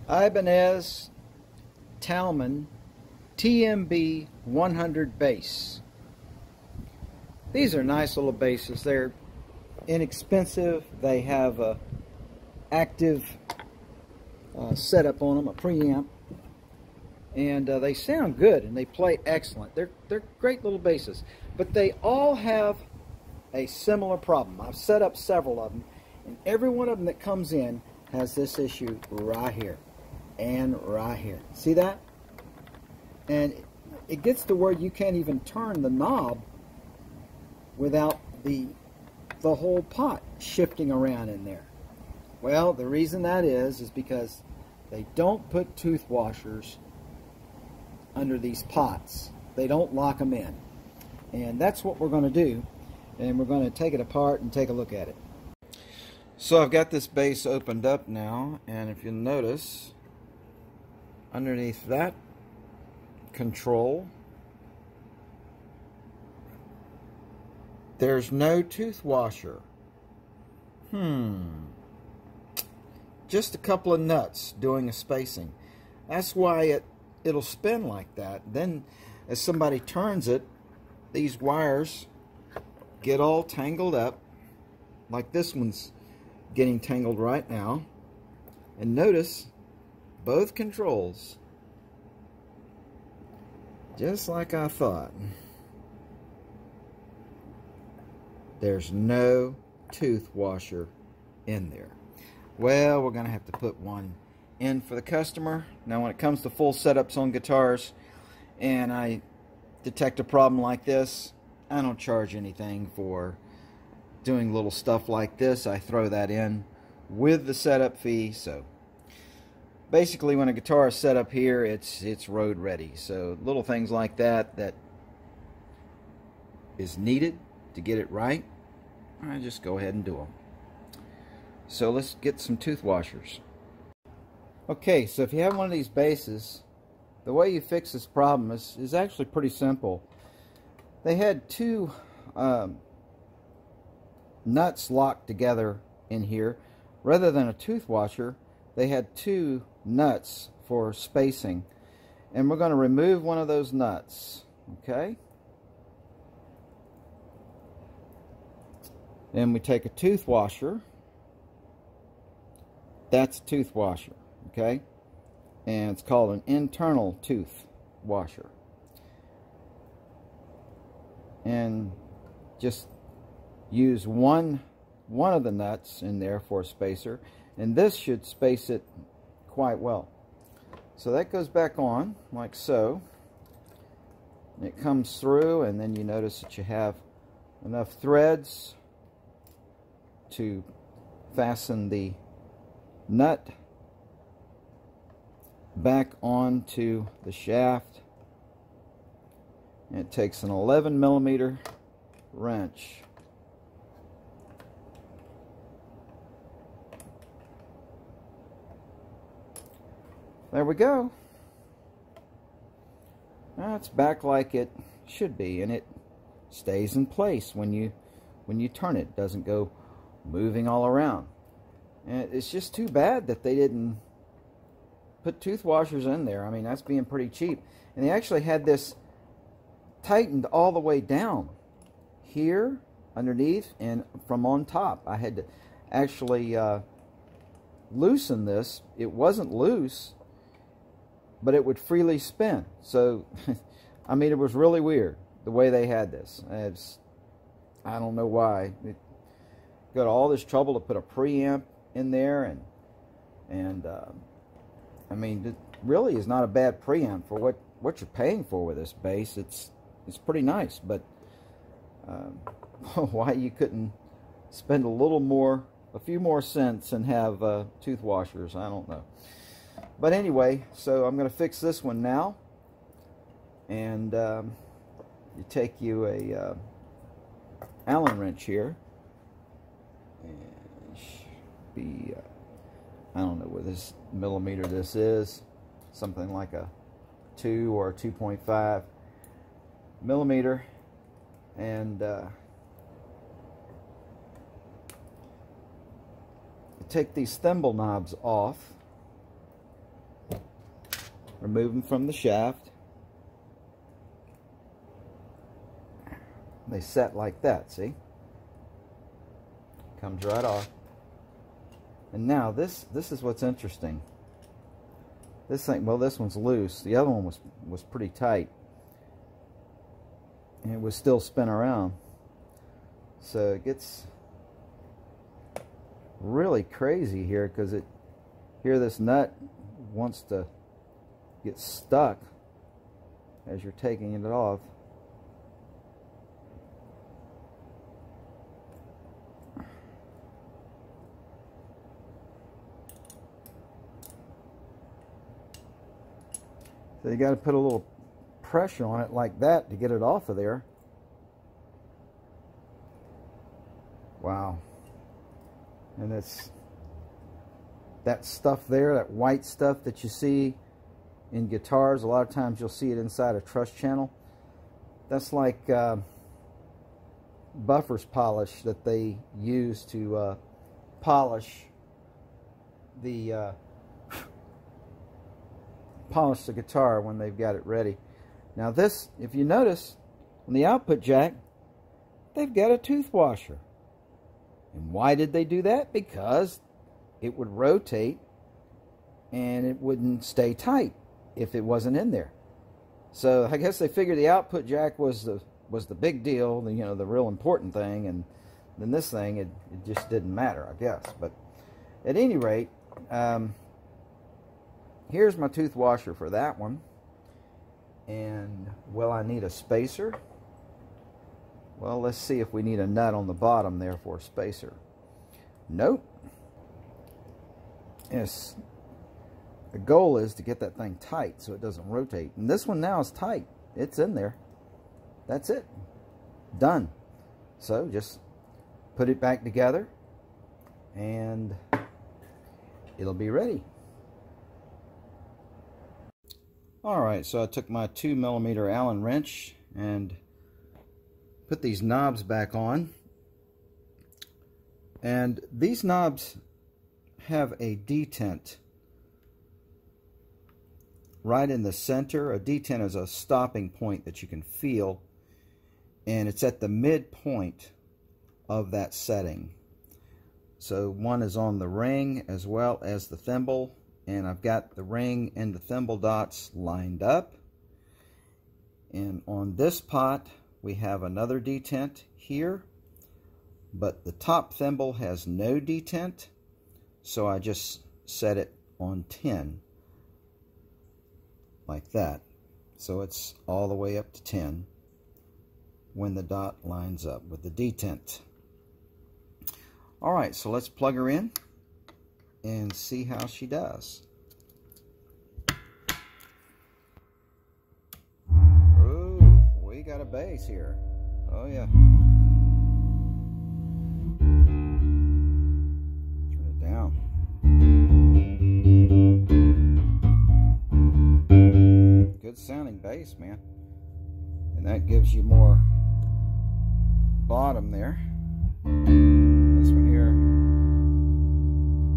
Ibanez Talman TMB100 bass. These are nice little basses. They're inexpensive. They have a active setup on them, a preamp, and they sound good and they play excellent. They're great little basses, but they all have a similar problem. I've set up several of them, and every one of them that comes in has this issue right here and right here. See that? And it gets to where you can't even turn the knob without the whole pot shifting around in there. Well, the reason that is because they don't put tooth washers under these pots. They don't lock them in. And that's what we're going to do. And we're going to take it apart and take a look at it. So I've got this base opened up now, and if you notice, underneath that control, there's no tooth washer. Just a couple of nuts doing a spacing. That's why it'll spin like that. Then as somebody turns it, these wires get all tangled up, like this one's getting tangled right now. And notice both controls, just like I thought, there's no tooth washer in there. Well, we're gonna have to put one in for the customer. Now when it comes to full setups on guitars and I detect a problem like this, I don't charge anything for doing little stuff like this. I throw that in with the setup fee. So basically when a guitar is set up here, it's road ready. So little things like that is needed to get it right, I just go ahead and do them. So let's get some tooth washers. Okay, so if you have one of these basses, the way you fix this problem is actually pretty simple. They had two nuts locked together in here. Rather than a tooth washer, they had two nuts for spacing. And we're going to remove one of those nuts. Okay? Then we take a tooth washer. That's a tooth washer. Okay? And it's called an internal tooth washer. And just use one of the nuts in there for a spacer, and this should space it quite well. So that goes back on like so, and it comes through, and then you notice that you have enough threads to fasten the nut back onto the shaft. And it takes an 11mm wrench. There we go. Now it's back like it should be, and it stays in place when you turn it. It doesn't go moving all around. And it's just too bad that they didn't put tooth washers in there. I mean, that's being pretty cheap. And they actually had this tightened all the way down here underneath and from on top. I had to actually loosen this. It wasn't loose, but it would freely spin. So I mean, it was really weird the way they had this. I don't know why. It got all this trouble to put a preamp in there, and I mean, it really is not a bad preamp for what you're paying for with this bass. It's pretty nice, but why you couldn't spend a few more cents and have tooth washers, I don't know. But anyway, so I'm going to fix this one now, and you take you a Allen wrench here, and it should be I don't know what this millimeter this is, something like a 2 or 2.5 millimeter, and take these thimble knobs off, remove them from the shaft. They set like that, see? Comes right off. And now this is what's interesting. This thing, well, this one's loose. The other one was pretty tight. And it was still spin around. So it gets really crazy here because here this nut wants to get stuck as you're taking it off. So you got to put a little pressure on it like that to get it off of there. Wow. And it's that stuff there, that white stuff that you see in guitars. A lot of times you'll see it inside a truss channel. That's like buffers polish that they use to polish the guitar when they've got it ready. Now this, if you notice, on the output jack, they've got a tooth washer. And why did they do that? Because it would rotate and it wouldn't stay tight if it wasn't in there. So I guess they figured the output jack was the big deal, you know, the real important thing, and then this thing, it just didn't matter, I guess. But at any rate, here's my tooth washer for that one. And will I need a spacer? Well, let's see if we need a nut on the bottom there for a spacer. Nope. Yes. The goal is to get that thing tight so it doesn't rotate. And this one now is tight. It's in there. That's it. Done. So just put it back together and it'll be ready. Alright, so I took my 2mm Allen wrench and put these knobs back on. And these knobs have a detent right in the center. A detent is a stopping point that you can feel, and it's at the midpoint of that setting. So one is on the ring as well as the thimble, and I've got the ring and the thimble dots lined up. And on this pot we have another detent here, but the top thimble has no detent, so I just set it on 10 like that. So it's all the way up to 10 when the dot lines up with the detent. Alright, so let's plug her in and see how she does. Ooh, we got a bass here. Oh yeah. Turn it down. Good sounding bass, man. And that gives you more bottom there. This one here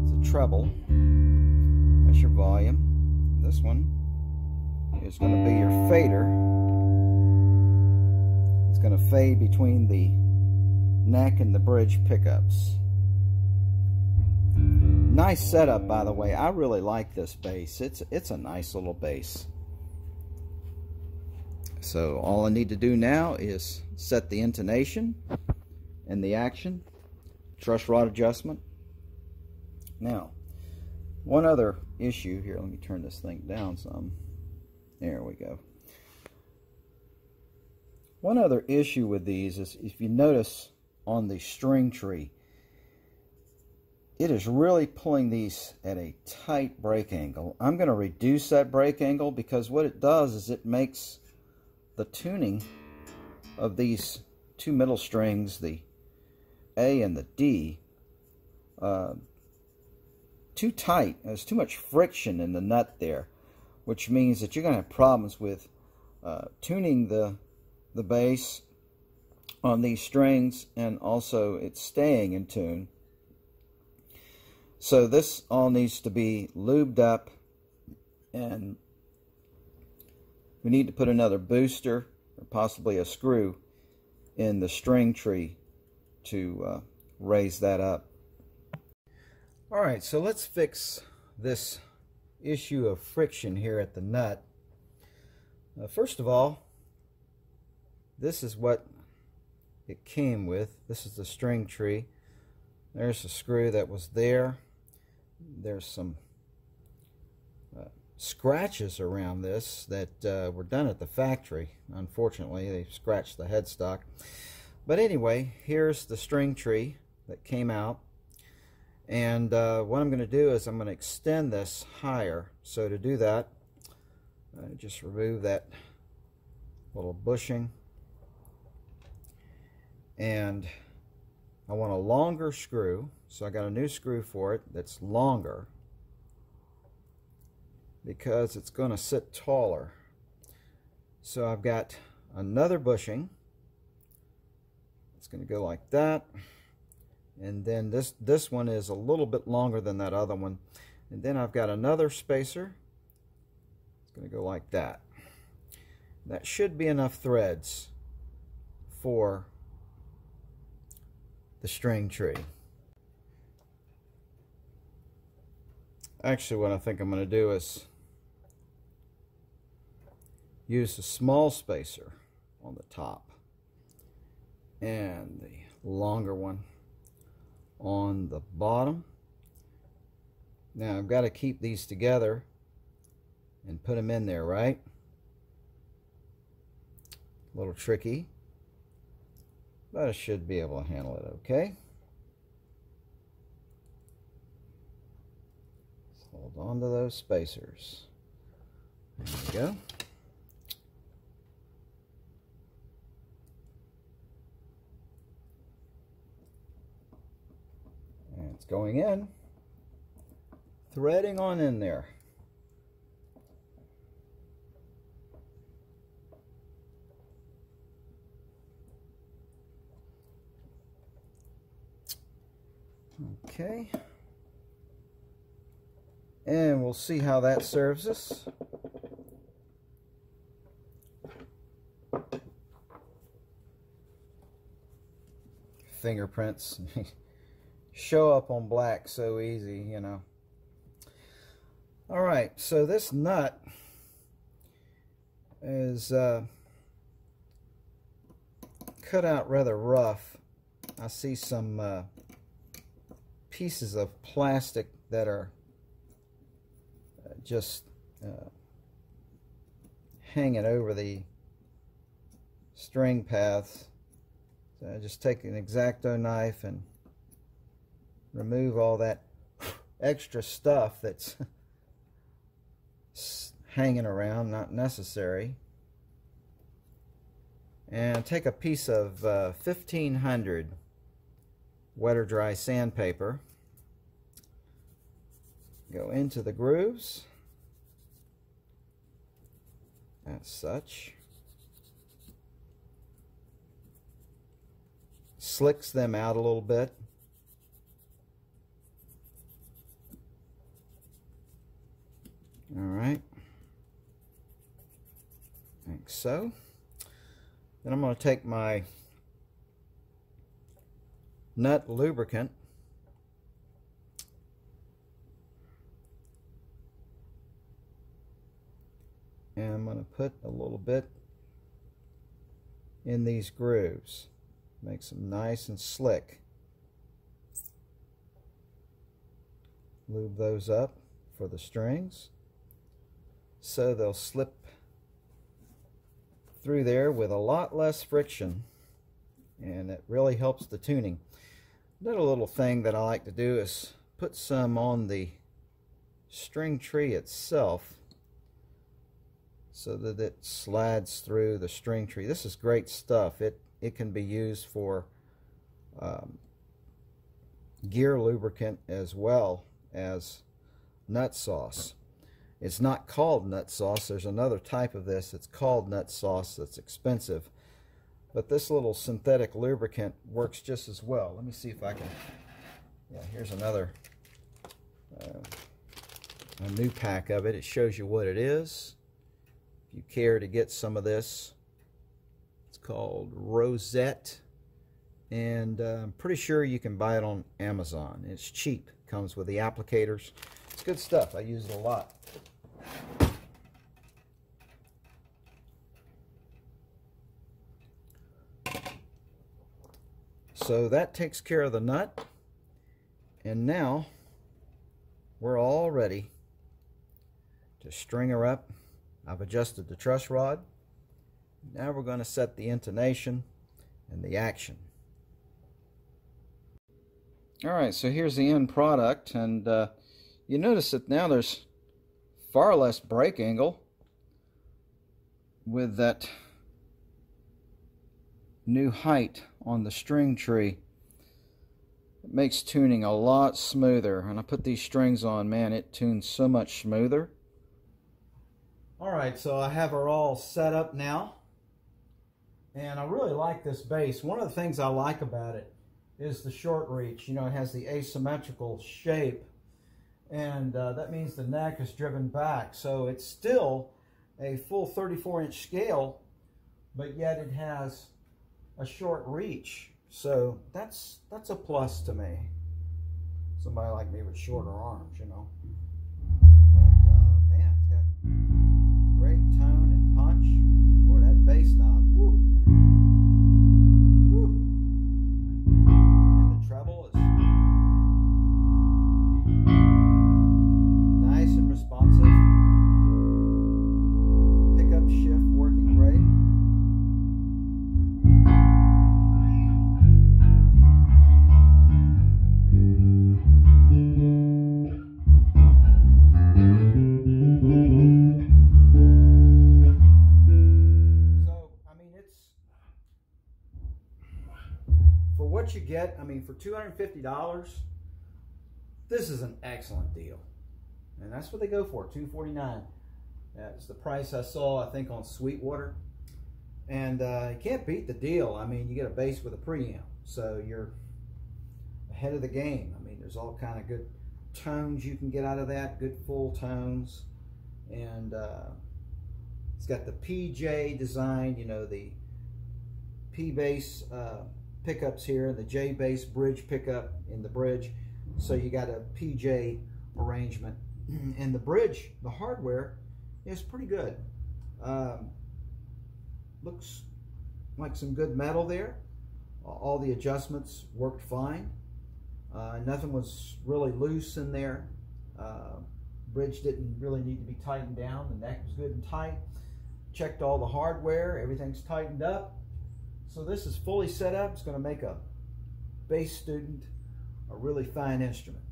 is a treble. That's your volume. This one is going to be your fader. It's going to fade between the neck and the bridge pickups. Nice setup, by the way. I really like this bass. It's a nice little bass. So all I need to do now is set the intonation and the action, truss rod adjustment. Now, one other issue here, let me turn this thing down some. There we go. One other issue with these is, if you notice on the string tree, it is really pulling these at a tight break angle. I'm going to reduce that break angle because what it does is it makes the tuning of these two middle strings, the A and the D, too tight. There's too much friction in the nut there, which means that you're going to have problems with tuning the bass on these strings, and also it's staying in tune. So this all needs to be lubed up and we need to put another booster or possibly a screw in the string tree to raise that up. Alright, so let's fix this issue of friction here at the nut. First of all, this is what it came with. This is the string tree. There's a screw that was there. There's some scratches around this that were done at the factory. Unfortunately, they scratched the headstock. But anyway, here's the string tree that came out. And what I'm going to do is I'm going to extend this higher. So to do that, just remove that little bushing. And I want a longer screw. So I got a new screw for it that's longer, because it's going to sit taller. So I've got another bushing. It's going to go like that. And then this one is a little bit longer than that other one. And then I've got another spacer. It's going to go like that. That should be enough threads for the string tree. Actually, what I think I'm going to do is use a small spacer on the top and the longer one on the bottom. Now I've got to keep these together and put them in there, right? A little tricky, but I should be able to handle it okay. Let's hold on to those spacers. There we go. And it's going in, threading on in there. Okay. And we'll see how that serves us. Fingerprints show up on black so easy, you know. Alright, so this nut is cut out rather rough. I see some pieces of plastic that are just hanging over the string paths. So I just take an X-Acto knife and remove all that extra stuff that's hanging around, not necessary. And take a piece of 1500 wet or dry sandpaper, go into the grooves as such, slicks them out a little bit. All right, like so. Then I'm going to take my nut lubricant and I'm going to put a little bit in these grooves, makes them nice and slick. Lube those up for the strings so they'll slip through there with a lot less friction, and it really helps the tuning. Another little thing that I like to do is put some on the string tree itself so that it slides through the string tree. This is great stuff. It can be used for gear lubricant as well as nut sauce. It's not called nut sauce. There's another type of this. It's called nut sauce that's expensive. But this little synthetic lubricant works just as well. Let me see if I can. Yeah, here's another a new pack of it. It shows you what it is. If you care to get some of this. It's called Rosette, and I'm pretty sure you can buy it on Amazon. It's cheap, comes with the applicators. It's good stuff. I use it a lot. So that takes care of the nut, and now we're all ready to string her up. I've adjusted the truss rod. Now we're going to set the intonation and the action. Alright, so here's the end product, and you notice that now there's far less break angle with that new height on the string tree. It makes tuning a lot smoother. When I put these strings on, man, it tunes so much smoother. Alright, so I have her all set up now, and I really like this bass. One of the things I like about it is the short reach. You know, it has the asymmetrical shape, and that means the neck is driven back. So it's still a full 34-inch scale, but yet it has a short reach. So that's a plus to me. Somebody like me with shorter arms, you know. But man, it's got great tone and punch. Boy, that bass knob, woo, woo. And the treble is nice and responsive. Pickup shift working great. For what you get, I mean, for $250, this is an excellent deal. And that's what they go for, $249. That's the price I saw, I think, on Sweetwater. And you can't beat the deal. I mean, you get a bass with a preamp, so you're ahead of the game. I mean, there's all kind of good tones you can get out of that, good full tones. And it's got the PJ design, you know, the P bass pickups here, the J bass bridge pickup in the bridge. So you got a PJ arrangement. And the bridge, the hardware is pretty good. Looks like some good metal there. All the adjustments worked fine. Nothing was really loose in there. Bridge didn't really need to be tightened down. The neck was good and tight. Checked all the hardware. Everything's tightened up. So this is fully set up. It's going to make a bass student a really fine instrument.